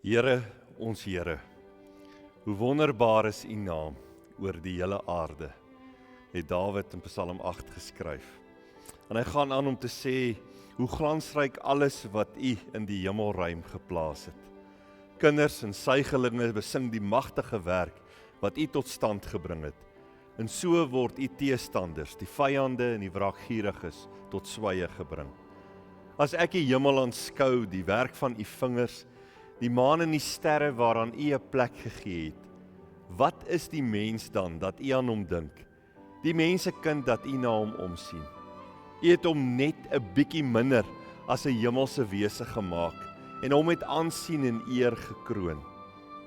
Here, ons Here, hoe wonderbaar is U naam oor die hele aarde, het Dawid in Psalm 8 geskryf. En hy gaan aan om te sê, hoe glansryk alles wat U in die hemelruim geplaas het. Kinders en suigelinge besing die magtige werk wat U tot stand gebring het. En so word U teestanders, die vyande en die wraakgieriges, tot swye gebring. As ek die hemel aanskou, die werk van U vingers, die maan en die sterre waaraan U 'n plek gegee het, wat is die mens dan dat U aan hom dink? Die mensekind dat U na hom omsien. U het hom net 'n bietjie minder as 'n hemelse wese gemaak en hom met aansien en eer gekroon.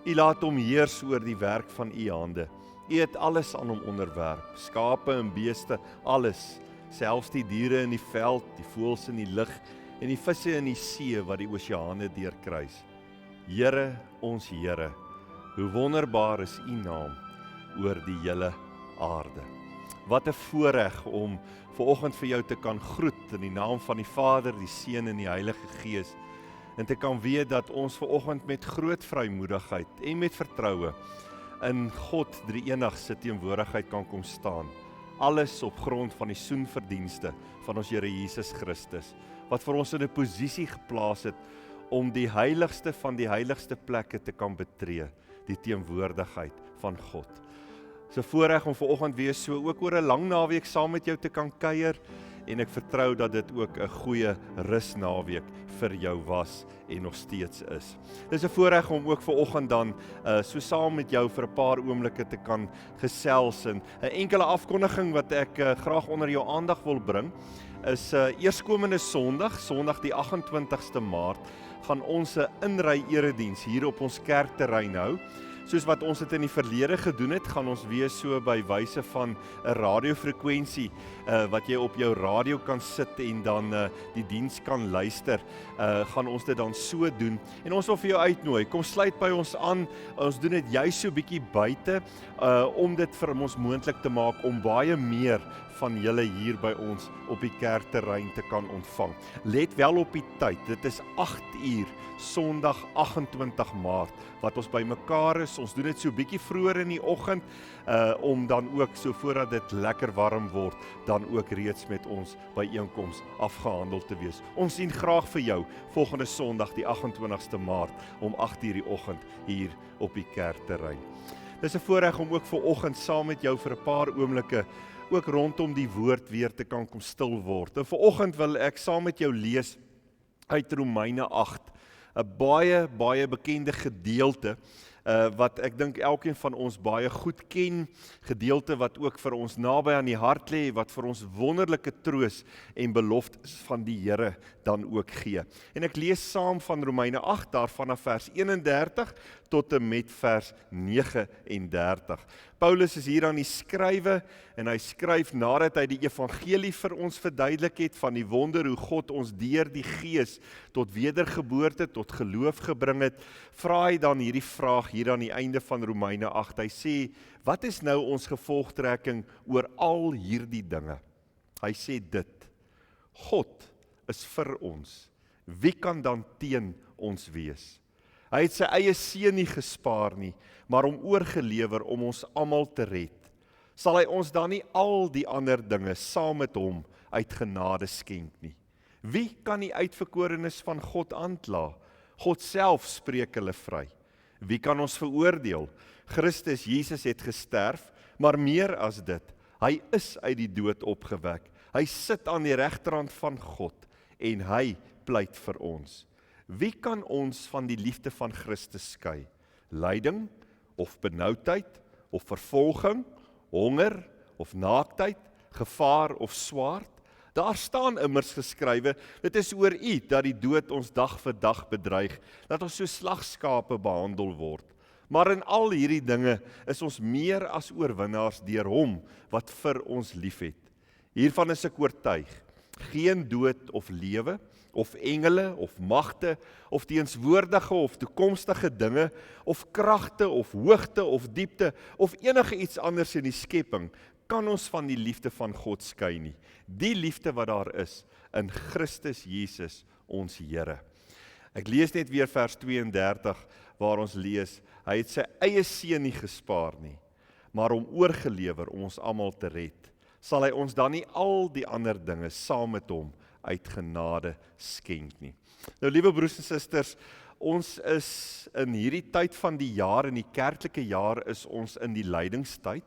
U laat hom heers oor die werk van U hande. U het alles aan hom onderwerp, skape en beeste, alles, selfs die diere in die veld, die voëls in die lug en die visse in die see wat die oseane deurkruis. Here, ons Here, hoe wonderbaar is U naam oor die hele aarde. Wat 'n voorreg om vanoggend vir jou te kan groet in die naam van die Vader, die Seun en die Heilige Gees, en te kan weet dat ons vanoggend met groot vrymoedigheid en met vertroue in God drie-enig se teenwoordigheid kan kom staan. Alles op grond van die soenverdienste van ons Here Jesus Christus, wat vir ons in 'n posisie geplaas het om die heiligste van die heiligste plekke te kan betree, die teenwoordigheid van God. So voorreg om vanoggend weer so ook oor 'n lang naweek saam met jou te kan kuier, en ek vertrou dat dit ook 'n goeie rusnaweek vir jou was en nog steeds is. Dis 'n voorreg om ook vanoggend dan so saam met jou vir 'n paar oomblikke te kan gesels, en 'n enkele afkondiging wat ek graag onder jou aandag wil bring, is eerskomende Sondag die 28ste Maart, gaan ons 'n inry erediens hier op ons kerkterrein hou. Soos wat ons dit in die verlede gedoen het, gaan ons weer so by wyse van 'n radiofrekwensie wat jy op jou radio kan sit en dan die diens kan luister, gaan ons dit dan so doen. En ons wil vir jou uitnooi, kom sluit by ons aan. Ons doen dit juist so bietjie buite om dit vir ons moontlik te maak om baie meer van julle hier by ons op die kerkterrein te kan ontvang. Let wel op die tyd, dit is 8 uur, Sondag 28 Maart, wat ons by mekaar is. Ons doen dit so bietjie vroeër in die oggend, om dan ook so voordat dit lekker warm word, dan ook reeds met ons byeenkoms afgehandel te wees. Ons sien graag vir jou volgende Sondag die 28ste Maart om 8 uur die oggend hier op die kerkterrein. Dis 'n voorreg om ook vanoggend saam met jou vir 'n paar oomblikke ook rondom die woord weer te kan kom stil word. En vanoggend wil ek saam met jou lees uit Romeine 8, 'n baie bekende gedeelte, wat ek dink elkeen van ons baie goed ken, gedeelte wat ook vir ons naby aan die hart lê, wat vir ons wonderlike troos en beloftes van die Here dan ook gee. En ek lees saam van Romeine 8, daar vanaf vers 31 tot en met vers 39. Paulus is hier aan die skrywe, en hy skryf nadat hy die evangelie vir ons verduidelik het van die wonder hoe God ons deur die Gees tot wedergeboorte, tot geloof gebring het, vra hy dan hierdie vraag hier aan die einde van Romeine 8. Hy sê, wat is nou ons gevolgtrekking oor al hierdie dinge? Hy sê dit, God is vir ons, wie kan dan teen ons wees? Hy het sy eie seun nie gespaar nie, maar hom oorgelewer om ons almal te red. Sal hy ons dan nie al die ander dinge saam met hom uit genade skenk nie? Wie kan die uitverkorenes van God aankla? God self spreek hulle vry. Wie kan ons veroordeel? Christus Jesus het gesterf, maar meer as dit, hy is uit die dood opgewek. Hy sit aan die regterhand van God, en hy pleit vir ons. Wie kan ons van die liefde van Christus skei? Lyding, of benoudheid, of vervolging, honger, of naaktheid, gevaar of swaard? Daar staan immers geskrywe, dit is oor U dat die dood ons dag vir dag bedreig, dat ons so slagskape behandel word. Maar in al hierdie dinge is ons meer as oorwinnaars deur hom wat vir ons liefhet. Hiervan is ek oortuig, geen dood of lewe, of engele, of magte, of teenswoordige of toekomstige dinge, of kragte, of hoogte, of diepte, of enige iets anders in die skepping, kan ons van die liefde van God skei nie. Die liefde wat daar is in Christus Jesus ons Here. Ek lees net weer vers 32, waar ons lees, hy het sy eie seun nie gespaar nie, maar hom oorgelewer om ons almal te red. Sal hy ons dan nie al die ander dinge saam met hom uit genade skenk nie. Nou liewe broers en susters, ons is in hierdie tyd van die jaar, in die kerklike jaar is ons in die lydingstyd,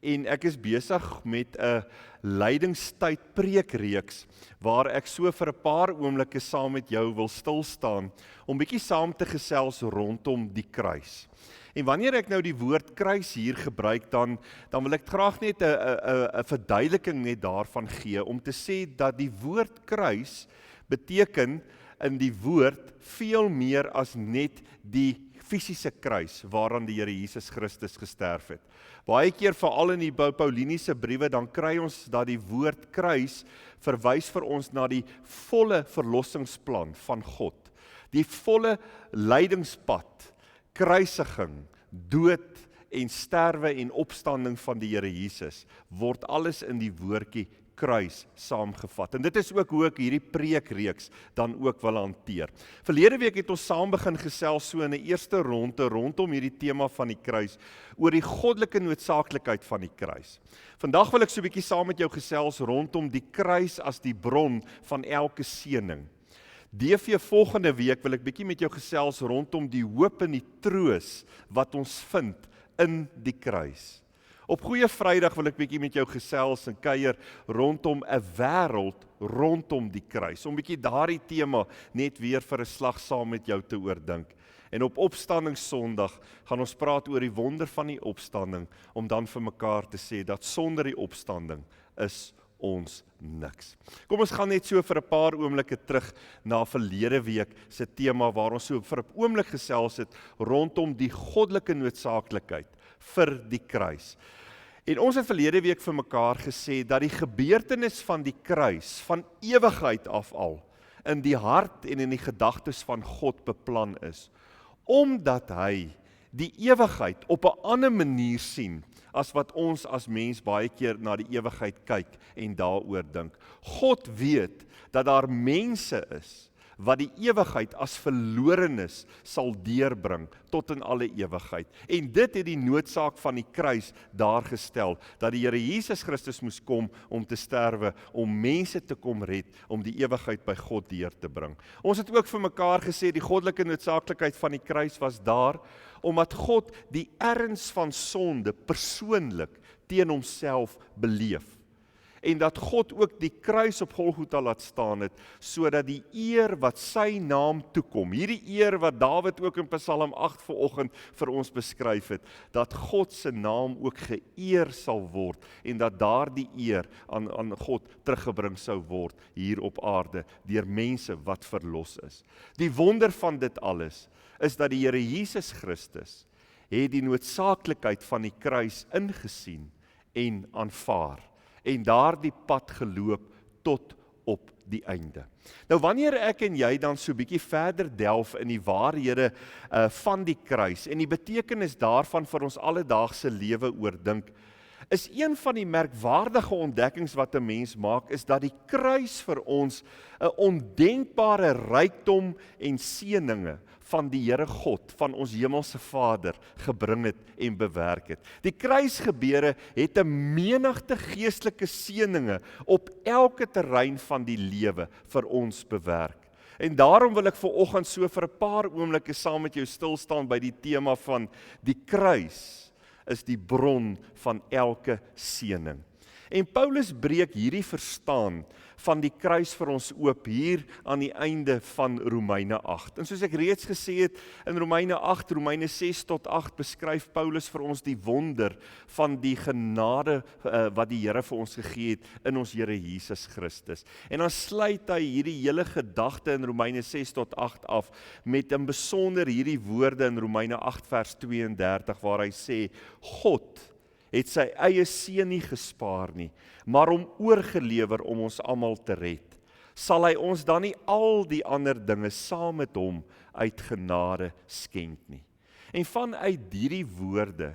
en ek is besig met 'n lydingstyd preekreeks, waar ek so vir 'n paar oomblikke saam met jou wil stil staan, om bietjie saam te gesels rondom die kruis. En wanneer ek nou die woord kruis hier gebruik, dan wil ek graag net 'n verduideliking net daarvan gee, om te sê dat die woord kruis beteken in die woord veel meer as net die fisiese kruis waaraan die Here Jesus Christus gesterf het. Baie keer, veral in die Pauliniese briewe, dan kry ons dat die woord kruis verwys vir ons na die volle verlossingsplan van God. Die volle lydingspad, kruisiging, dood en sterwe en opstanding van die Here Jesus, word alles in die woordjie kruis saamgevat. En dit is ook hoe ek hierdie preekreeks dan ook wil hanteer. Verlede week het ons saam begin gesels so in 'n eerste ronde rondom hierdie tema van die kruis, oor die goddelike noodsaaklikheid van die kruis. Vandag wil ek so 'n bietjie saam met jou gesels rondom die kruis as die bron van elke seëning. DV volgende week wil ek bietjie met jou gesels rondom die hoop en die troos wat ons vind in die kruis. Op Goeie Vrydag wil ek bietjie met jou gesels en kuier rondom 'n wêreld rondom die kruis, om bietjie daardie tema net weer vir 'n slag saam met jou te oordink. En op Opstandingssondag gaan ons praat oor die wonder van die opstanding, om dan vir mekaar te sê dat sonder die opstanding is ons niks. Kom ons gaan net so vir 'n paar oomblikke terug na verlede week se tema, waar ons so vir 'n oomblik gesels het rondom die goddelike noodsaaklikheid vir die kruis. En ons het verlede week vir mekaar gesê dat die gebeurtenis van die kruis van ewigheid af al in die hart en in die gedagtes van God beplan is, omdat hy die ewigheid op 'n ander manier sien as wat ons as mens baie keer na die ewigheid kyk en daaroor dink. God weet dat daar mense is wat die ewigheid as verlorenes sal deurbring tot in alle ewigheid. En dit het die noodsaak van die kruis daar gestel, dat die Here Jesus Christus moes kom om te sterwe, om mense te kom red, om die ewigheid by God deur te bring. Ons het ook vir mekaar gesê, die goddelike noodsaaklikheid van die kruis was daar, omdat God die erns van sonde persoonlik teen homself beleef. En dat God ook die kruis op Golgotha laat staan het, sodat die eer wat sy naam toekom, hierdie eer wat Dawid ook in Psalm 8 vanoggend vir ons beskryf het, dat God se naam ook geëer sal word, en dat daardie eer aan God teruggebring sou word hier op aarde, deur mense wat verlos is. Die wonder van dit alles, is dat die Here Jesus Christus het die noodsaaklikheid van die kruis ingesien en aanvaar, en daardie pad geloop tot op die einde. Nou wanneer ek en jy dan so bietjie verder delf in die waarhede van die kruis en die betekenis daarvan vir ons alledaagse lewe oordink, is een van die merkwaardige ontdekkings wat 'n mens maak, is dat die kruis vir ons 'n ondenkbare rykdom en seëninge van die Here God, van ons hemelse Vader, gebring het en bewerk het. Die kruisgebeure het 'n menigte geestelike seëninge op elke terrein van die lewe vir ons bewerk. En daarom wil ek vanoggend so vir 'n paar oomblikke saam met jou stil staan by die tema van die kruis is die bron van elke seëning. En Paulus breek hierdie verstaan van die kruis vir ons oop hier aan die einde van Romeine 8. En soos ek reeds gesê het, in Romeine 8, Romeine 6 tot 8 beskryf Paulus vir ons die wonder van die genade wat die Here vir ons gegee het in ons Here Jesus Christus. En dan sluit hy hierdie hele gedagte in Romeine 6 tot 8 af met in besonder hierdie woorde in Romeine 8 vers 32 waar hy sê, God het sy eie seun nie gespaar nie, maar hom oorgelewer om ons almal te red. Sal hy ons dan nie al die ander dinge saam met hom uit genade skenk nie? En vanuit hierdie woorde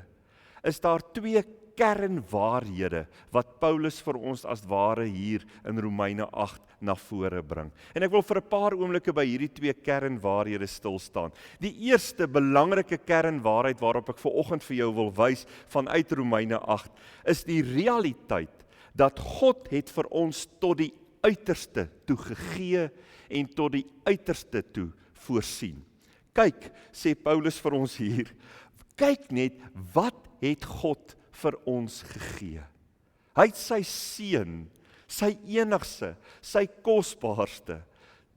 is daar twee kernwaarhede wat Paulus vir ons as ware hier in Romeine 8 na vore bring. En ek wil vir 'n paar oomblikke by hierdie twee kernwaarhede stil staan. Die eerste belangrike kernwaarheid waarop ek vanoggend vir jou wil wys vanuit Romeine 8 is die realiteit dat God het vir ons tot die uiterste toe gegee en tot die uiterste toe voorsien. Kyk, sê Paulus vir ons hier, kyk net wat het God vir ons gegee. Hy het sy seun, sy enigste, sy kosbaarste,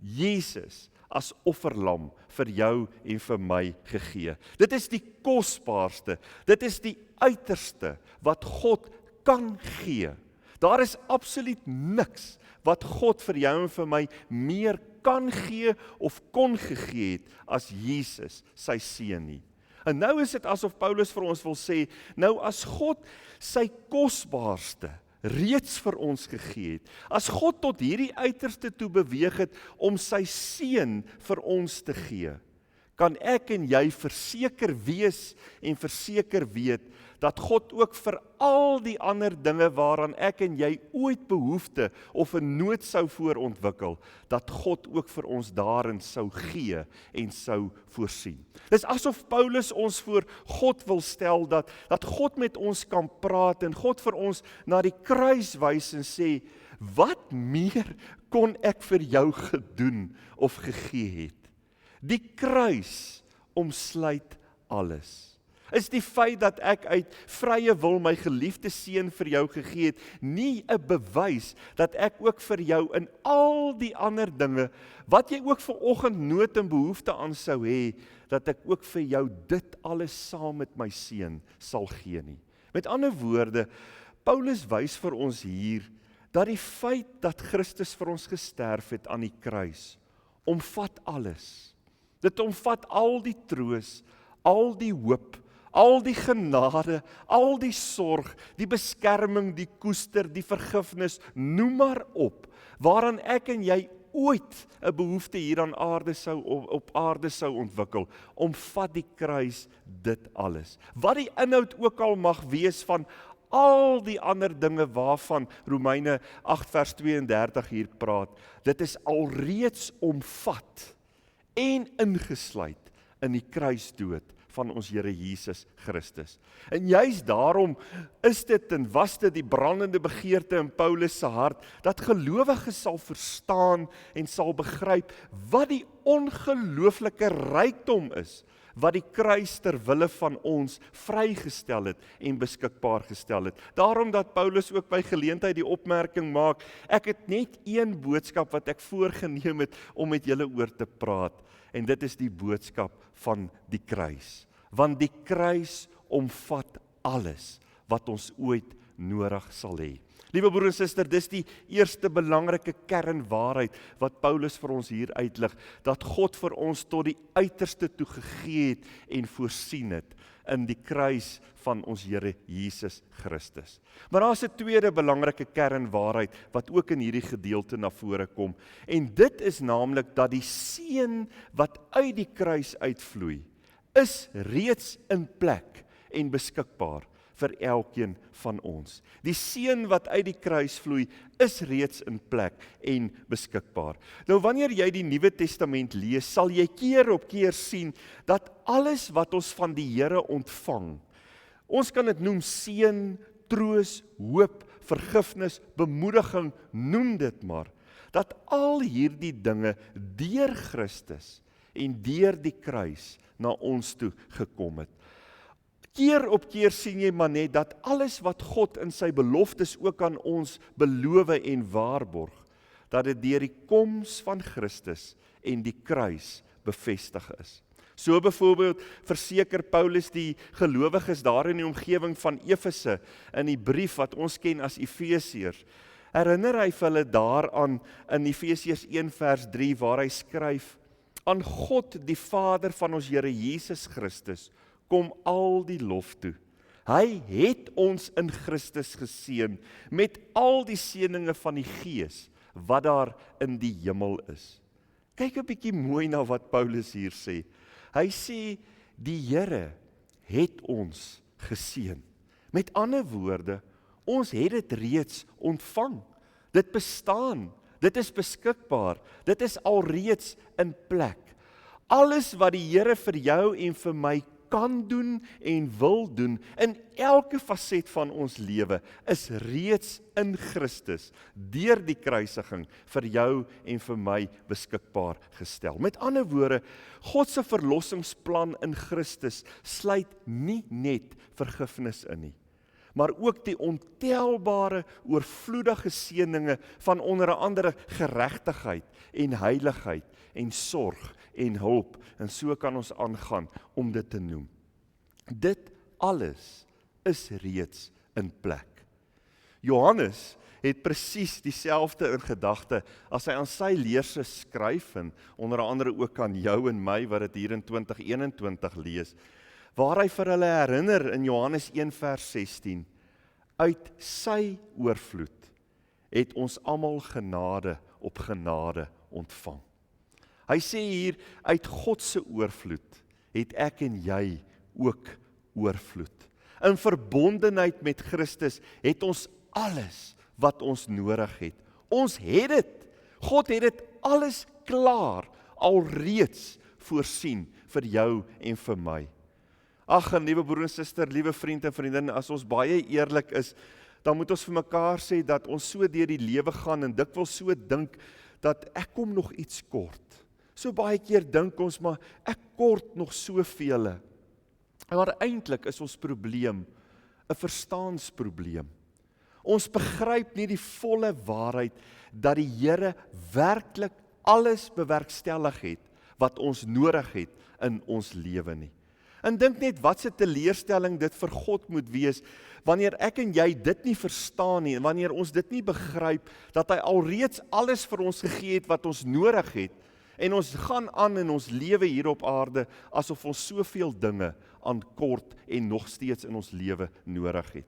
Jesus, as offerlam vir jou en vir my gegee. Dit is die kosbaarste, dit is die uiterste wat God kan gee. Daar is absoluut niks wat God vir jou en vir my meer kan gee of kon gegee het as Jesus, sy seun nie. En nou is dit asof Paulus vir ons wil sê, nou as God sy kosbaarste reeds vir ons gegee het, as God tot hierdie uiterste toe beweeg het om sy seun vir ons te gee, kan ek en jy verseker wees en verseker weet dat God ook vir al die ander dinge waaraan ek en jy ooit behoefte of 'n nood sou voorontwikkel, dat God ook vir ons daarin sou gee en sou voorsien. Dis asof Paulus ons voor God wil stel dat God met ons kan praat en God vir ons na die kruis wys en sê, wat meer kon ek vir jou gedoen of gegee het? Die kruis omsluit alles. Is die feit dat ek uit vrye wil my geliefde seun vir jou gegee het, nie 'n bewys dat ek ook vir jou in al die ander dinge, wat jy ook vanoggend nood en behoefte aan sou hê, dat ek ook vir jou dit alles saam met my seun sal gee nie. Met ander woorde, Paulus wys vir ons hier, dat die feit dat Christus vir ons gesterf het aan die kruis, omvat alles. Dit omvat al die troos, al die hoop, al die genade, al die sorg, die beskerming, die koester, die vergifnis, noem maar op, waaraan ek en jy ooit 'n behoefte hier aan aarde op aarde sou ontwikkel, omvat die kruis dit alles. Wat die inhoud ook al mag wees van al die ander dinge waarvan Romeine 8 vers 32 hier praat, dit is alreeds omvat en ingesluit in die kruisdood van ons Here Jesus Christus. En juist daarom is dit en was dit die brandende begeerte in Paulus se hart, dat gelowiges sal verstaan en sal begryp wat die ongelooflike rykdom is, wat die kruis ter wille van ons vrygestel het en beskikbaar gestel het. Daarom dat Paulus ook by geleentheid die opmerking maak, ek het net een boodskap wat ek voorgeneem het om met julle oor te praat, en dit is die boodskap van die kruis. Want die kruis omvat alles wat ons ooit nodig sal hê. Liewe broer en suster, dis die eerste belangrike kernwaarheid wat Paulus vir ons hier uitlig, dat God vir ons tot die uiterste toe gegee het en voorsien het in die kruis van ons Here Jesus Christus. Maar daar's 'n tweede belangrike kernwaarheid wat ook in hierdie gedeelte na vore kom, en dit is naamlik dat die seën wat uit die kruis uitvloei, is reeds in plek en beskikbaar vir elkeen van ons. Die seën wat uit die kruis vloei, is reeds in plek en beskikbaar. Nou wanneer jy die Nuwe Testament lees, sal jy keer op keer sien dat alles wat ons van die Here ontvang, ons kan dit noem seën, troos, hoop, vergifnis, bemoediging, noem dit maar, dat al hierdie dinge deur Christus en deur die kruis na ons toe gekom het. Keer op keer sien jy maar net dat alles wat God in sy beloftes ook aan ons beloof en waarborg, dat dit deur die koms van Christus en die kruis bevestig is. So byvoorbeeld verseker Paulus die gelowiges daar in die omgewing van Efese in die brief wat ons ken as Efesiërs. Herinner hy vir hulle daaraan in Efesiërs 1 vers 3 waar hy skryf: aan God die Vader van ons Here Jesus Christus kom al die lof toe. Hy het ons in Christus geseën met al die seëninge van die Gees wat daar in die hemel is. Kyk 'n bietjie mooi na wat Paulus hier sê. Hy sê die Here het ons geseën Met ander woorde, ons het dit reeds ontvang. Dit bestaan, dit is beskikbaar, dit is alreeds in plek. Alles wat die Here vir jou en vir my kan doen en wil doen in elke faset van ons lewe is reeds in Christus deur die kruisiging vir jou en vir my beskikbaar gestel. Met ander woorde, God se verlossingsplan in Christus sluit nie net vergifnis in nie, maar ook die ontelbare oorvloedige seëninge van onder andere geregtigheid en heiligheid en sorg en hulp, en so kan ons aangaan om dit te noem. Dit alles is reeds in plek. Johannes het presies dieselfde in gedagte as hy aan sy leerders skryf, en onder andere ook aan jou en my wat dit hier in 2021 lees, waar hy vir hulle herinner in Johannes 1 vers 16, uit sy oorvloed het ons almal genade op genade ontvang. Hy sê hier, uit God se oorvloed het ek en jy ook oorvloed. In verbondenheid met Christus het ons alles wat ons nodig het. Ons het dit. God het dit alles klaar, alreeds voorsien vir jou en vir my. Ag, en liewe broer en suster, liewe vriend en vriendin, as ons baie eerlik is, dan moet ons vir mekaar sê dat ons so deur die lewe gaan en dikwels so dink dat ek kom nog iets kort. So baie keer dink ons, maar ek kort nog soveel. Maar eintlik is ons probleem 'n verstaansprobleem. Ons begryp nie die volle waarheid dat die Here werklik alles bewerkstellig het wat ons nodig het in ons lewe nie. En dink net wat 'n teleurstelling dit vir God moet wees wanneer ek en jy dit nie verstaan nie, en wanneer ons dit nie begryp dat hy alreeds alles vir ons gegee het wat ons nodig het, en ons gaan aan in ons lewe hier op aarde asof ons soveel dinge aan kort en nog steeds in ons lewe nodig het.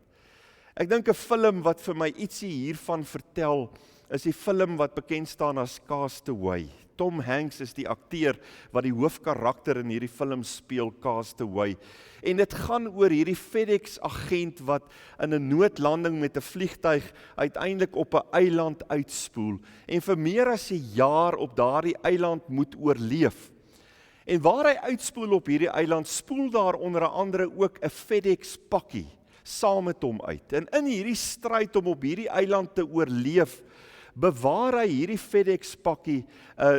Ek dink 'n film wat vir my ietsie hiervan vertel, is die film wat bekend staan as Castaway. Tom Hanks is die akteur wat die hoofkarakter in hierdie film speel, Castaway. En dit gaan oor hierdie FedEx agent wat in 'n noodlanding met 'n vliegtuig uiteindelik op 'n eiland uitspoel en vir meer as 'n jaar op daardie eiland moet oorleef. En waar hy uitspoel op hierdie eiland, spoel daar onder andere ook 'n FedEx pakkie saam met hom uit. En in hierdie stryd om op hierdie eiland te oorleef, bewaar hy hierdie FedEx pakkie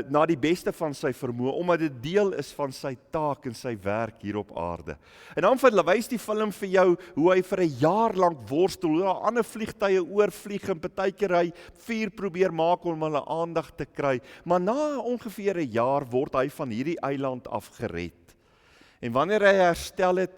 na die beste van sy vermoë, omdat dit deel is van sy taak en sy werk hier op aarde. En dan wys die film vir jou hoe hy vir 'n jaar lank worstel, hoe daar ander vliegtye oorvlieg en partykeer hy vuur probeer maak om hulle aandag te kry. Maar na ongeveer 'n jaar word hy van hierdie eiland af gered. En wanneer hy herstel het,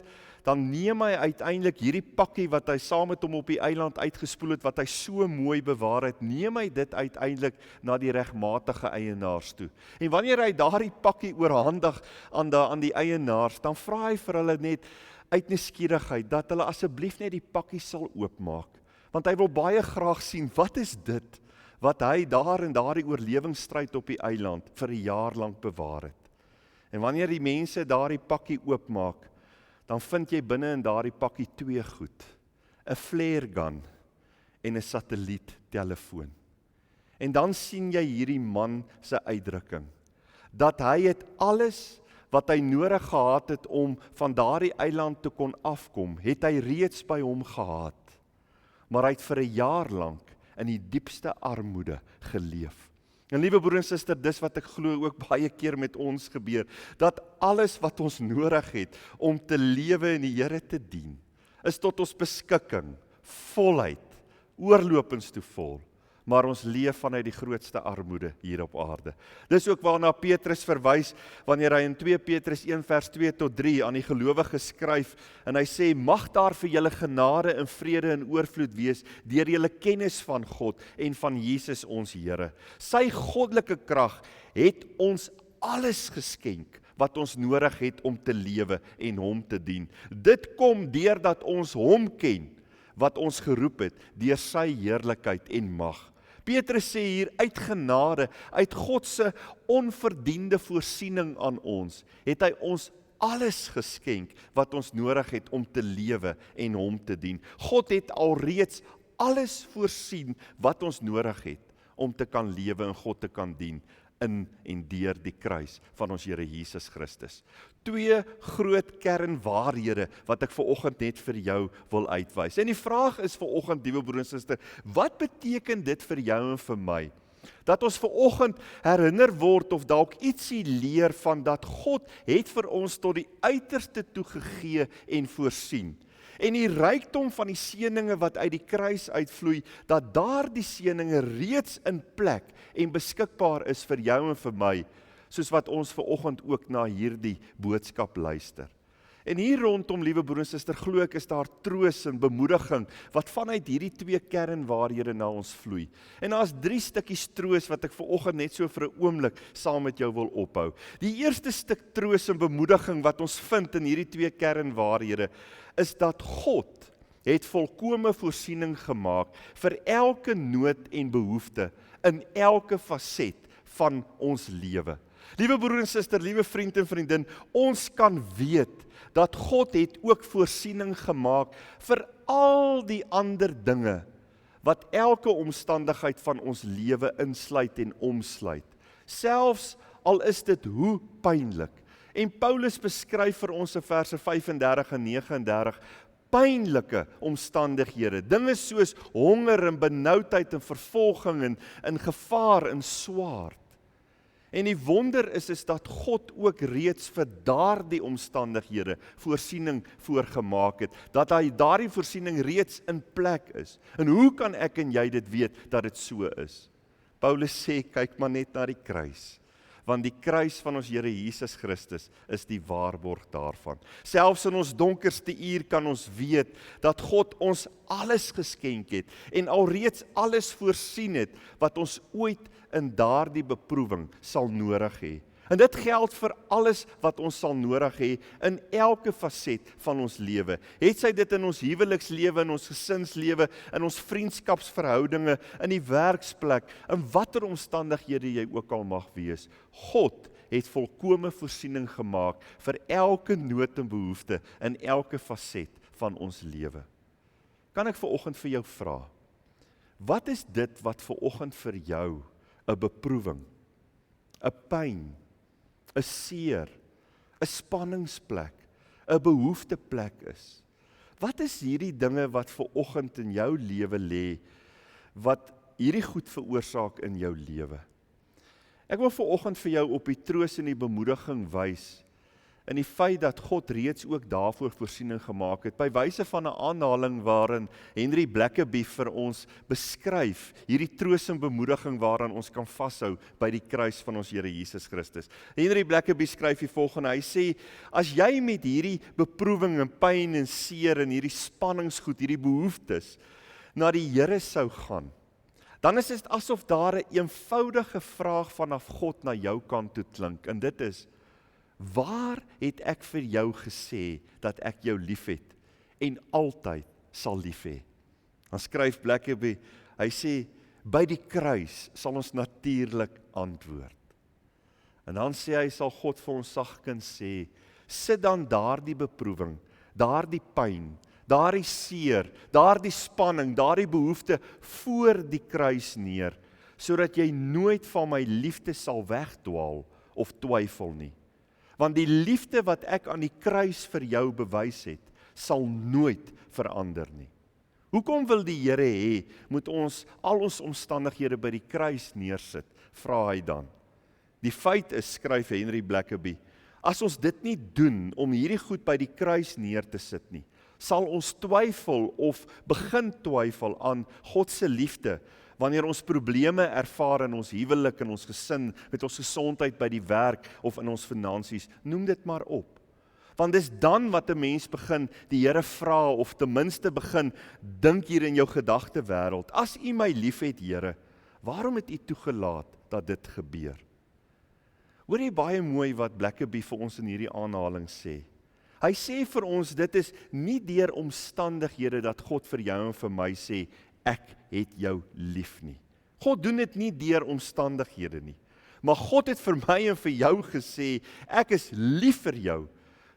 dan neem hy uiteindelik hierdie pakkie wat hy saam met hom op die eiland uitgespoel het, wat hy so mooi bewaar het, neem hy dit uiteindelik na die regmatige eienaars toe. En wanneer hy daardie pakkie oorhandig aan die eienaars, dan vra hy vir hulle net uit nuuskierigheid dat hulle asseblief net die pakkie sal oopmaak, want hy wil baie graag sien wat is dit wat hy daar in daardie oorlewingsstryd op die eiland vir 'n jaar lank bewaar het. En wanneer die mense daardie pakkie oopmaak, dan vind jy binne in daardie pakkie 2 goed, 'n flare gun en 'n satelliettelefoon. En dan sien jy hierdie man se uitdrukking, dat hy het alles wat hy nodig gehad het om van daardie eiland te kon afkom, het hy reeds by hom gehad. Maar hy het vir 'n jaar lank in die diepste armoede geleef. En liewe broer en suster, dis wat ek glo ook baie keer met ons gebeur, dat alles wat ons nodig het om te lewe en die Here te dien, is tot ons beskikking, voluit, oorlopends toe vol, maar ons leef vanuit die grootste armoede hier op aarde. Dis ook waarna Petrus verwys, wanneer hy in 2 Petrus 1 vers 2 tot 3 aan die gelowiges skryf, en hy sê, mag daar vir julle genade en vrede en oorvloed wees, deur julle kennis van God en van Jesus ons Here. Sy goddelike krag het ons alles geskenk, wat ons nodig het om te lewe en hom te dien. Dit kom deurdat ons hom ken, wat ons geroep het, deur sy heerlikheid en mag. Petrus sê hier, uit genade, uit God se onverdiende voorsiening aan ons, het hy ons alles geskenk wat ons nodig het om te lewe en hom te dien. God het alreeds alles voorsien wat ons nodig het om te kan lewe en God te kan dien in en deur die kruis van ons Here Jesus Christus. 2 groot kernwaarhede wat ek vanoggend net vir jou wil uitwys. En die vraag is vanoggend, liewe broer en suster, wat beteken dit vir jou en vir my? Dat ons vanoggend herinner word of dalk ietsie leer van dat God het vir ons tot die uiterste toe gegee en voorsien. En die rykdom van die seëninge wat uit die kruis uitvloei, dat daardie seëninge reeds in plek en beskikbaar is vir jou en vir my, soos wat ons vanoggend ook na hierdie boodskap luister. En hier rondom, liewe broer en suster, glo ek is daar troos en bemoediging wat vanuit hierdie 2 kernwaarhede na ons vloei. En daar's 3 stukkies troos wat ek vanoggend net so vir 'n oomblik saam met jou wil ophou. Die eerste stuk troos en bemoediging wat ons vind in hierdie 2 kernwaarhede is dat God het volkome voorsiening gemaak vir elke nood en behoefte in elke faset van ons lewe. Liewe broer en suster, liewe vriend en vriendin, ons kan weet dat God het ook voorsiening gemaak vir al die ander dinge wat elke omstandigheid van ons lewe insluit en omsluit. Selfs al is dit hoe pynlik. En Paulus beskryf vir ons in verse 35 en 39 pynlike omstandighede, dinge soos honger en benoudheid en vervolging en gevaar en swaard. En die wonder is dat God ook reeds vir daardie omstandighede voorsiening voorgemaak het, dat hy daardie voorsiening reeds in plek is. En hoe kan ek en jy dit weet dat dit so is? Paulus sê, kyk maar net na die kruis. Want die kruis van ons Here Jesus Christus is die waarborg daarvan. Selfs in ons donkerste uur kan ons weet dat God ons alles geskenk het en alreeds alles voorsien het wat ons ooit in daardie beproewing sal nodig hê. En dit geld vir alles wat ons sal nodig hê in elke faset van ons lewe. Het sy dit in ons huwelikslewe, in ons gesinslewe, in ons vriendskapsverhoudinge, in die werksplek, in watter omstandighede jy ook al mag wees. God het volkome voorsiening gemaak vir elke nood en behoefte in elke faset van ons lewe. Kan ek vanoggend vir jou vra, wat is dit wat vanoggend vir jou 'n beproewing, 'n pyn, 'n seer, 'n spanningsplek, 'n behoefteplek is? Wat is hierdie dinge wat vanoggend in jou lewe lê, wat hierdie goed veroorsaak in jou lewe? Ek wil vanoggend vir jou op die troos en die bemoediging wys, in die feit dat God reeds ook daarvoor voorsiening gemaak het, by wyse van 'n aanhaling waarin Henry Blackaby vir ons beskryf, hierdie troos en bemoediging waaraan ons kan vashou by die kruis van ons Here Jesus Christus. Henry Blackaby skryf die volgende, hy sê, as jy met hierdie beproewing en pyn en seer en hierdie spanningsgoed, hierdie behoeftes, na die Here sou gaan, dan is dit asof daar 'n eenvoudige vraag vanaf God na jou kant toe klink, en dit is, waar het ek vir jou gesê dat ek jou liefhet en altyd sal lief hê? Dan skryf Blackaby, hy sê, by die kruis sal ons natuurlik antwoord. En dan sê hy, sal God vir ons sagkens sê, sit dan daardie beproewing, daardie pyn, daardie seer, daardie spanning, daardie behoefte voor die kruis neer, sodat jy nooit van my liefde sal wegdwaal of twyfel nie. Want die liefde wat ek aan die kruis vir jou bewys het, sal nooit verander nie. Hoekom wil die Here hê, moet ons al ons omstandighede by die kruis neersit, vra hy dan. Die feit is, skryf Henry Blackaby, as ons dit nie doen om hierdie goed by die kruis neer te sit nie, sal ons twyfel of begin twyfel aan God se liefde, wanneer ons probleme ervaar in ons huwelik, in ons gesin, met ons gesondheid by die werk of in ons finansies, noem dit maar op. Want dis dan wat 'n mens begin die Here vra, of ten minste begin dink hier in jou gedagtewêreld, as U my liefhet, Here, waarom het U toegelaat dat dit gebeur? Hoor jy baie mooi wat Blackaby vir ons in hierdie aanhaling sê? Hy sê vir ons, dit is nie deur omstandighede dat God vir jou en vir my sê, ek het jou lief nie. God doen dit nie deur omstandighede nie. Maar God het vir my en vir jou gesê, ek is lief vir jou,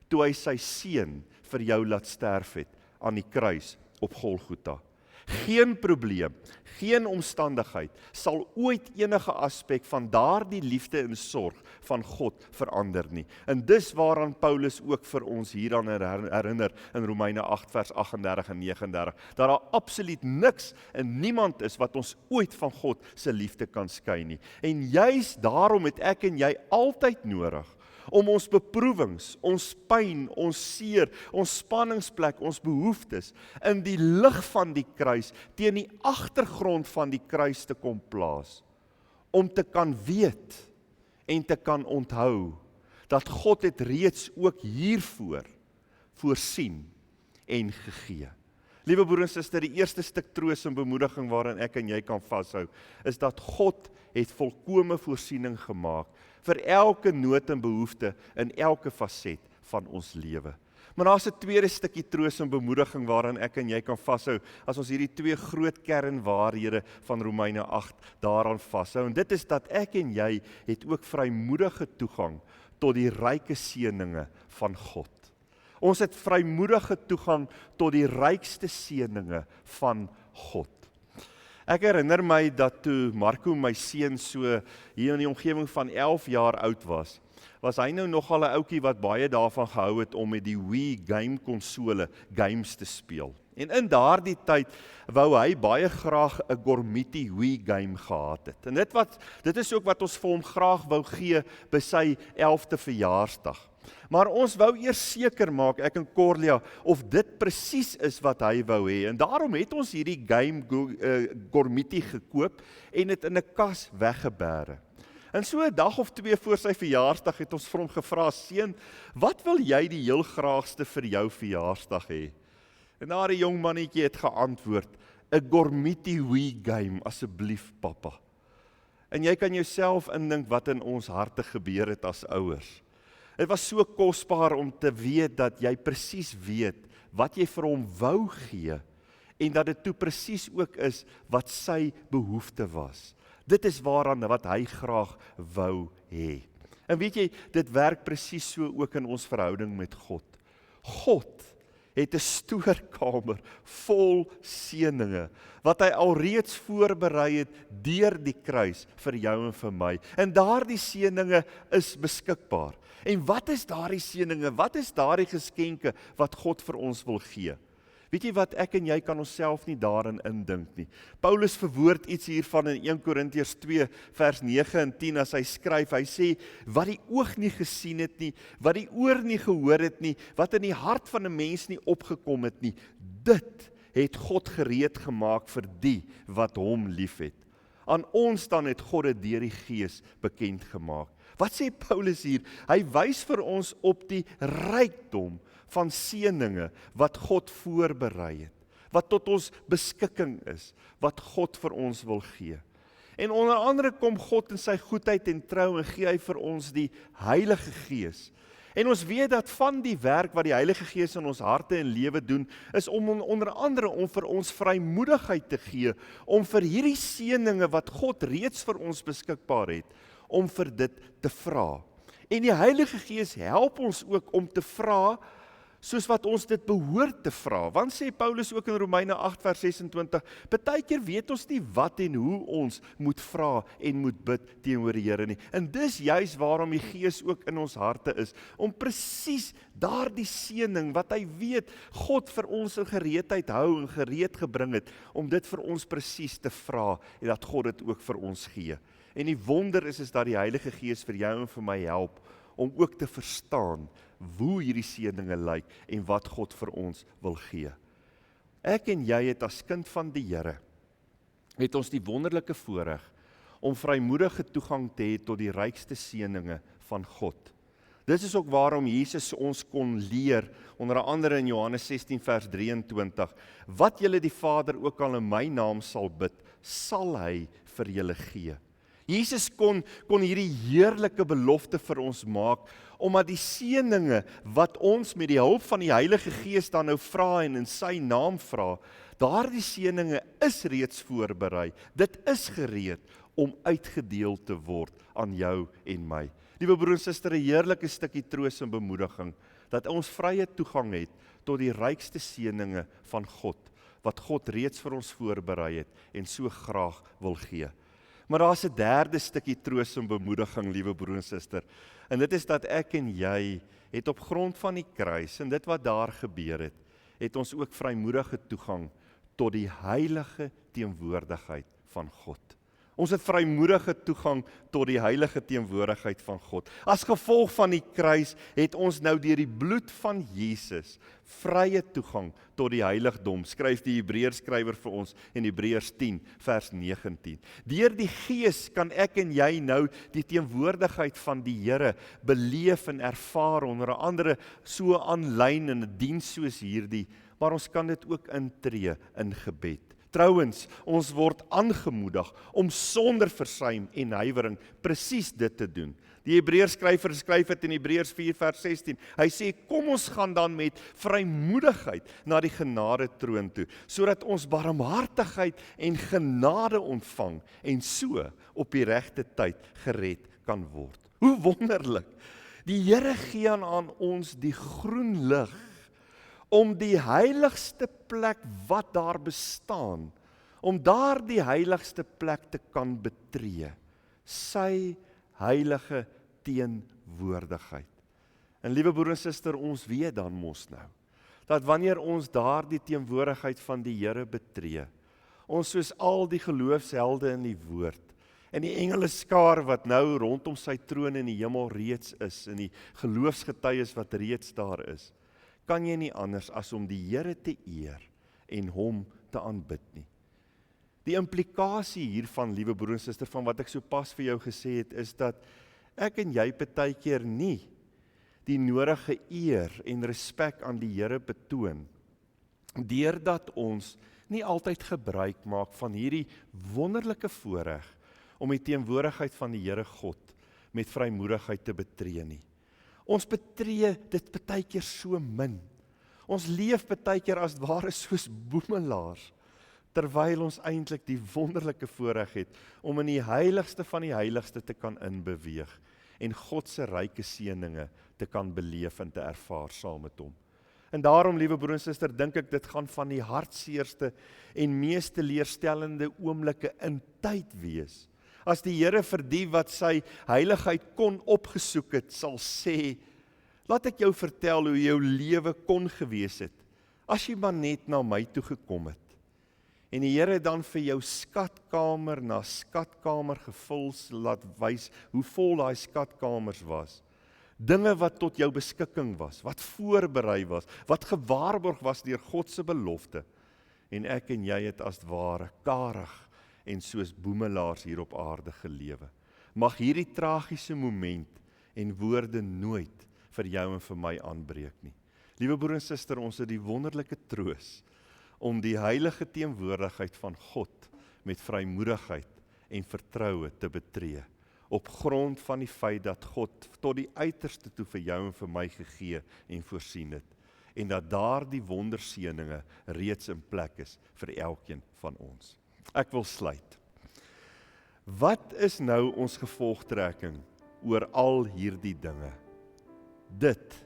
toe hy sy seun vir jou laat sterf het aan die kruis op Golgotha. Geen probleem, geen omstandigheid sal ooit enige aspek van daardie liefde en sorg van God verander nie. En dis waaraan Paulus ook vir ons hieraan herinner in Romeine 8 vers 38 en 39, dat daar absoluut niks en niemand is wat ons ooit van God se liefde kan skei nie. En juist daarom het ek en jy altyd nodig om ons beproewings, ons pyn, ons seer, ons spanningsplek, ons behoeftes in die lig van die kruis, teen die agtergrond van die kruis te kom plaas, om te kan weet en te kan onthou, dat God het reeds ook hiervoor voorsien en gegee. Liewe broer en suster, die eerste stuk troos en bemoediging waarin ek en jy kan vashou, is dat God het volkome voorsiening gemaak vir elke nood en behoefte in elke faset van ons lewe. Maar daar's 'n tweede stukkie troos en bemoediging waarin ek en jy kan vashou, as ons hierdie twee groot kernwaarhede van Romeine 8 daaraan vashou. En dit is dat ek en jy het ook vrymoedige toegang tot die ryke seëninge van God. Ons het vrymoedige toegang tot die rykste seëninge van God. Ek herinner my dat toe Marco, my seun, so hier in die omgewing van 11 jaar oud was hy nou nogal 'n ouetjie wat baie daarvan gehou het om met die Wii game konsole games te speel. En in daardie tyd wou hy baie graag 'n Gormiti Wii game gehad het. En dit is ook wat ons vir hom graag wou gee by sy 11de verjaarsdag. Maar ons wou eers seker maak, ek en Corlia, of dit presies is wat hy wou hê. En daarom het ons hierdie game Gormiti gekoop en dit in 'n kas weggebêre. En so 'n dag of 2 voor sy verjaarsdag het ons vir hom gevra, seun, wat wil jy die heel graagste vir jou verjaarsdag hê? En daar 'n jong mannetjie het geantwoord, 'n Gormiti Wii game, asseblief pappa. En jy kan jouself indink wat in ons harte gebeur het as ouers. Dit was so kosbaar om te weet dat jy presies weet wat jy vir hom wou gee en dat dit toe presies ook is wat sy behoefte was. Dit is waaraan wat hy graag wou hê. En weet jy, dit werk presies so ook in ons verhouding met God. God het 'n stoorkamer vol seëninge wat hy alreeds voorberei het deur die kruis vir jou en vir my. En daardie seëninge is beskikbaar. En wat is daardie seëninge? Wat is daardie geskenke wat God vir ons wil gee? Weet jy wat, ek en jy kan onsself nie daarin indink nie. Paulus verwoord iets hiervan in 1 Korintiërs 2 vers 9 en 10 as hy skryf. Hy sê, wat die oog nie gesien het nie, wat die oor nie gehoor het nie, wat in die hart van 'n mens nie opgekom het nie, dit het God gereed gemaak vir die wat hom liefhet. Aan ons dan het God dit deur die Gees bekend gemaak. Wat sê Paulus hier? Hy wys vir ons op die rykdom van seëninge wat God voorberei het, wat tot ons beskikking is, wat God vir ons wil gee. En onder andere kom God in sy goedheid en trou en gee hy vir ons die Heilige Gees. En ons weet dat van die werk wat die Heilige Gees in ons harte en lewe doen, is om onder andere om vir ons vrymoedigheid te gee, om vir hierdie seëninge wat God reeds vir ons beskikbaar het, om vir dit te vra. En die Heilige Gees help ons ook om te vra, soos wat ons dit behoort te vra. Want sê Paulus ook in Romeine 8 vers 26, partykeer weet ons nie wat en hoe ons moet vra en moet bid teenoor die Here nie. En dis juis waarom die Gees ook in ons harte is, om presies daardie seëning wat hy weet, God vir ons in gereedheid hou en gereed gebring het, om dit vir ons presies te vra, en dat God dit ook vir ons gee. En die wonder is dat die Heilige Gees vir jou en vir my help, om ook te verstaan hoe hierdie seëninge lyk en wat God vir ons wil gee. Ek en jy het as kind van die Here, het ons die wonderlike voorreg om vrymoedige toegang te hê tot die rykste seëninge van God. Dit is ook waarom Jesus ons kon leer, onder andere in Johannes 16 vers 23, wat julle die Vader ook al in my naam sal bid, sal hy vir julle gee. Jesus kon hierdie heerlike belofte vir ons maak, omdat die seëninge wat ons met die hulp van die Heilige Gees dan nou vra en in sy naam vra, daardie seëninge is reeds voorberei. Dit is gereed om uitgedeel te word aan jou en my. Liewe broer en suster, 'n heerlike stukkie troos en bemoediging, dat ons vrye toegang het tot die rykste seëninge van God, wat God reeds vir ons voorberei het en so graag wil gee. Maar daar's 'n derde stukkie troos en bemoediging, liewe broer en suster, en dit is dat ek en jy het op grond van die kruis en dit wat daar gebeur het ons ook vrymoedige toegang tot die heilige teenwoordigheid van God. Ons het vrymoedige toegang tot die heilige teenwoordigheid van God. As gevolg van die kruis het ons nou deur die bloed van Jesus vrye toegang tot die heiligdom, skryf die Hebreërskrywer vir ons in Hebreërs 10 vers 19. Deur die Gees kan ek en jy nou die teenwoordigheid van die Here beleef en ervaar, onder andere so aanlyn in 'n diens soos hierdie, maar ons kan dit ook intree in gebed. Trouwens, ons word aangemoedig om sonder versuim en huiwering presies dit te doen. Die Hebreërskrywer skryf dit in Hebreërs 4 vers 16. Hy sê, kom ons gaan dan met vrymoedigheid na die genade troon toe, sodat ons barmhartigheid en genade ontvang en so op die regte tyd gered kan word. Hoe wonderlik! Die Here gee aan ons die groen lig om die heiligste plek wat daar bestaan, om daar die heiligste plek te kan betree, sy heilige teenwoordigheid. En liewe broer en suster, ons weet dan mos nou, dat wanneer ons daar die teenwoordigheid van die Here betree, ons soos al die geloofshelde in die woord, en die engeleskaar wat nou rondom sy troon in die hemel reeds is, en die geloofsgetuies wat reeds daar is, kan jy nie anders as om die Here te eer en hom te aanbid nie. Die implikasie hiervan, liewe broer en suster, van wat ek so pas vir jou gesê het, is dat ek en jy partykeer nie die nodige eer en respek aan die Here betoon, deurdat ons nie altyd gebruik maak van hierdie wonderlike voorreg om die teenwoordigheid van die Here God met vrymoedigheid te betree nie. Ons betree dit partykeer so min. Ons leef partykeer as ware soos boemelaars, terwyl ons eintlik die wonderlike voorreg het om in die heiligste van die heiligste te kan inbeweeg en God se ryke seëninge te kan beleef en te ervaar saam met hom. En daarom, liewe broer en suster, dink ek dit gaan van die hartseerste en mees teleurstellende oomblikke in tyd wees, as die Here vir die wat sy heiligheid kon opgesoek het, sal sê, laat ek jou vertel hoe jou lewe kon gewees het, as jy maar net na my toe gekom het. En die Here dan vir jou skatkamer na skatkamer gevul laat wys, hoe vol daai skatkamers was. Dinge wat tot jou beskikking was, wat voorberei was, wat gewaarborg was deur God se belofte. En ek en jy het as ware karig en soos boemelaars hier op aarde gelewe. Mag hierdie tragiese moment en woorde nooit vir jou en vir my aanbreek nie. Liewe broer en suster, ons het die wonderlike troos om die heilige teenwoordigheid van God met vrymoedigheid en vertroue te betree, op grond van die feit dat God tot die uiterste toe vir jou en vir my gegee en voorsien het, en dat daar die wonderseëninge reeds in plek is vir elkeen van ons. Ek wil sluit. Wat is nou ons gevolgtrekking oor al hierdie dinge? Dit,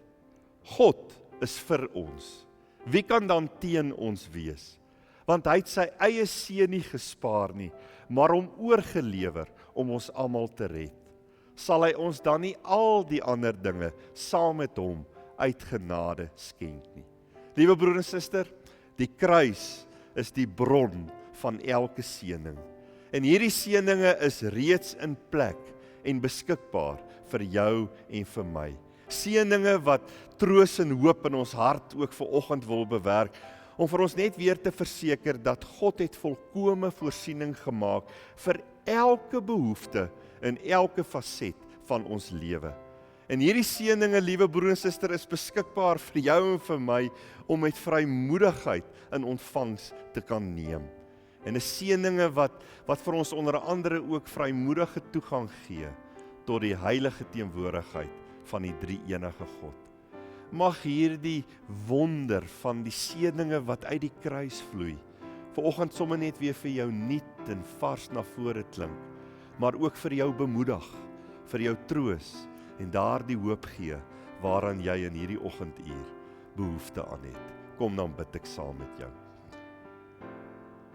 God is vir ons. Wie kan dan teen ons wees? Want hy het sy eie seun nie gespaar nie, maar hom oorgelewer om ons almal te red. Sal hy ons dan nie al die ander dinge saam met hom uit genade skenk nie? Liewe broer en suster, die kruis is die bron van elke seëning. En hierdie seëninge is reeds in plek en beskikbaar vir jou en vir my. Seëninge wat troos en hoop in ons hart ook vanoggend wil bewerk, om vir ons net weer te verseker dat God het volkome voorsiening gemaak vir elke behoefte in elke faset van ons lewe. En hierdie seëninge, liewe broer en suster, is beskikbaar vir jou en vir my om met vrymoedigheid in ontvangs te kan neem. En 'n seëninge wat vir ons onder andere ook vrymoedige toegang gee tot die heilige teenwoordigheid van die drie-enige God. Mag hierdie wonder van die seëninge wat uit die kruis vloei, vanoggend sommer net weer vir jou nuut en vars na vore klink, maar ook vir jou bemoedig, vir jou troos en daardie hoop gee, waaraan jy in hierdie oggenduur behoefte aan het. Kom dan bid ek saam met jou.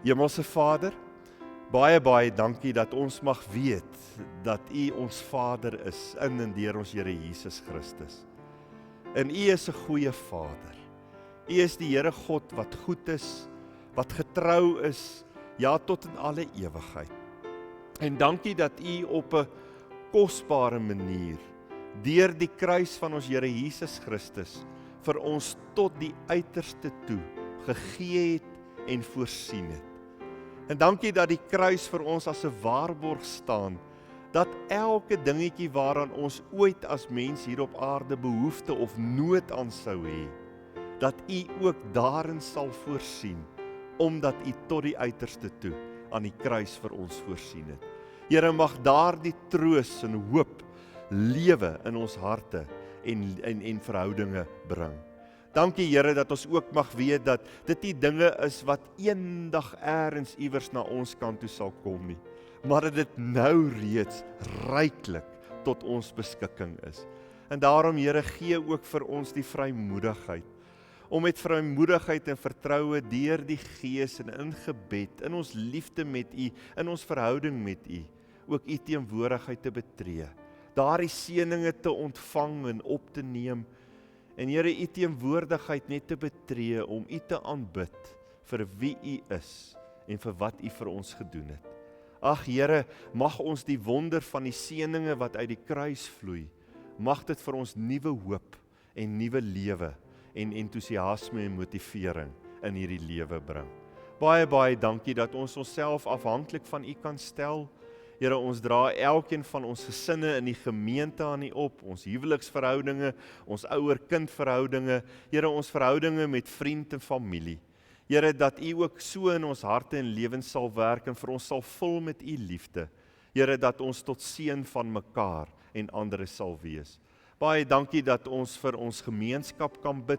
Hemelse Vader, baie dankie dat ons mag weet dat U ons Vader is in en deur ons Here Jesus Christus. En U is 'n goeie Vader. U is die Here God wat goed is, wat getrou is, ja tot in alle ewigheid. En dankie dat U op 'n kosbare manier deur die kruis van ons Here Jesus Christus vir ons tot die uiterste toe gegee het en voorsien het. En dankie dat die kruis vir ons as 'n waarborg staan, dat elke dingetjie waaraan ons ooit as mens hier op aarde behoefte of nood aan sou hê, dat U ook daarin sal voorsien, omdat U tot die uiterste toe aan die kruis vir ons voorsien het. Here, mag daardie troos en hoop lewe in ons harte en verhoudinge bring. Dankie Here dat ons ook mag weet dat dit nie dinge is wat eendag eers iewers na ons kant toe sal kom nie, maar dat dit nou reeds ryklik tot ons beskikking is. En daarom Here, gee ook vir ons die vrymoedigheid, om met vrymoedigheid en vertroue deur die Gees en in gebed, in ons liefde met U, in ons verhouding met U, ook U teenwoordigheid te betree, daardie seëninge te ontvang en op te neem, en Here, U teenwoordigheid net te betree om U te aanbid vir wie U is en vir wat U vir ons gedoen het. Ag Here, mag ons die wonder van die seëninge wat uit die kruis vloei, mag dit vir ons nuwe hoop en nuwe lewe en entoesiasme en motivering in hierdie lewe bring. Baie dankie dat ons onsself afhanklik van U kan stel. Here, ons dra elkeen van ons gesinne in die gemeente aan U op, ons huweliksverhoudinge, ons ouer-kind verhoudinge, Here, ons verhoudinge met vriend en familie. Here, dat U ook so in ons harte en lewens sal werk en vir ons sal vul met U liefde. Here, dat ons tot seën van mekaar en ander sal wees. Baie dankie dat ons vir ons gemeenskap kan bid.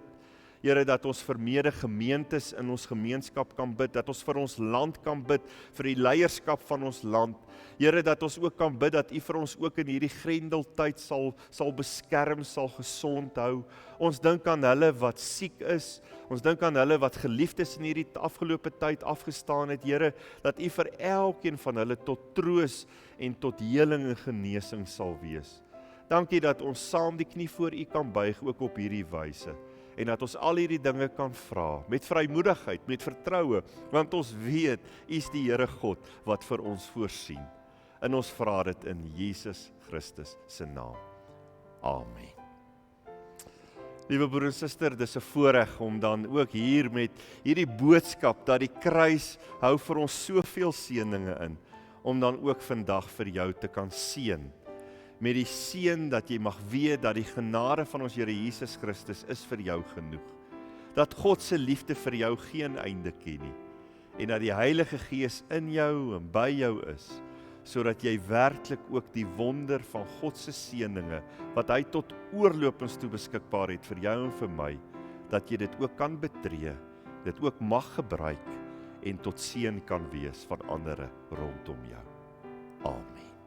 Here, dat ons vir mede-gemeentes in ons gemeenskap kan bid, dat ons vir ons land kan bid, vir die leierskap van ons land. Here, dat ons ook kan bid, dat U vir ons ook in hierdie grendeltyd sal beskerm, sal gesond hou. Ons dink aan hulle wat siek is, ons dink aan hulle wat geliefdes in hierdie afgelope tyd afgestaan het, Here, dat U vir elkeen van hulle tot troos en tot heling en genesing sal wees. Dankie dat ons saam die knie voor U kan buig, ook op hierdie wyse. En dat ons al hierdie dinge kan vra, met vrymoedigheid, met vertroue, want ons weet, U is die Here God, wat vir ons voorsien. En ons vra dit in Jesus Christus se naam. Amen. Liewe broer en suster, dis 'n voorreg om dan ook hier met hierdie boodskap, dat die kruis hou vir ons soveel seëninge in, om dan ook vandag vir jou te kan seën. Met die seën dat jy mag weet dat die genade van ons Here Jesus Christus is vir jou genoeg. Dat God se liefde vir jou geen einde ken nie. En dat die Heilige Gees in jou en by jou is, sodat jy werklik ook die wonder van God se seëninge, wat hy tot oorlopends toe beskikbaar het vir jou en vir my, dat jy dit ook kan betree, dit ook mag gebruik en tot seën kan wees van ander rondom jou. Amen.